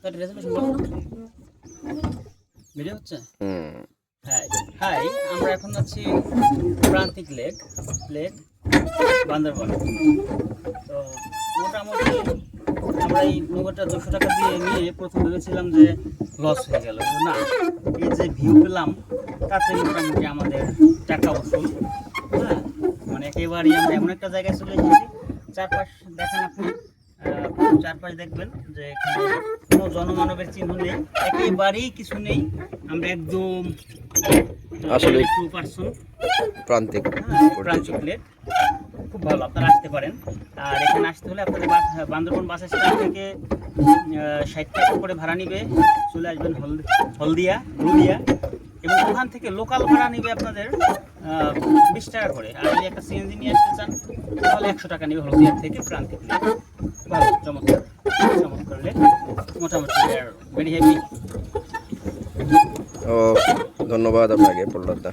তার রেজুলেশন বলো ভিডিও হচ্ছে। হ্যাঁ হাই, আমরা এখন আছি প্রান্তিক লেক বান্দরবান। তো মোটামুটি আমরা এই নৌকাটা 200 টাকা দিয়ে নিয়ে প্রথম ভেবেছিলাম যে লস হয়ে গেল, না এই যে ভিউ পেলাম তাতে মোটামুটি আমাদের টাকা উসুল। হ্যাঁ, মানে একেবারেই আমরা এমন একটা জায়গায় চলে এসেছি, চারপাশ দেখেন আপনি, চারপাশ দেখবেন যে এখানে কোনো জনমানবের চিহ্ন নেই, একেবারেই কিছু নেই। আমরা একদম আসলে 2% প্রান্তিক প্রান্তিক লেক। খুব ভালো, আপনারা আসতে পারেন। আর এখানে আসতে হলে আপনাদের বান্দরবান বাস স্ট্যান্ড থেকে 60 টাকা করে ভাড়া নিবে, চলে আসবেন হলদিয়া রুদিয়া, এবং ওখান থেকে লোকাল ভাড়া নিবে আপনাদের 20 টাকা করে। আর যদি একটা সিএনজি নিয়ে আসতে চান তাহলে 100 টাকা নেবে হলদিয়ার থেকে প্রান্তিক লেক। ভালো, চমৎকার চমৎকার লেক, মোটামুটি ভেরি হেভি। ও ধন্যবাদ আপনাকে প্রহ্লাদ দা।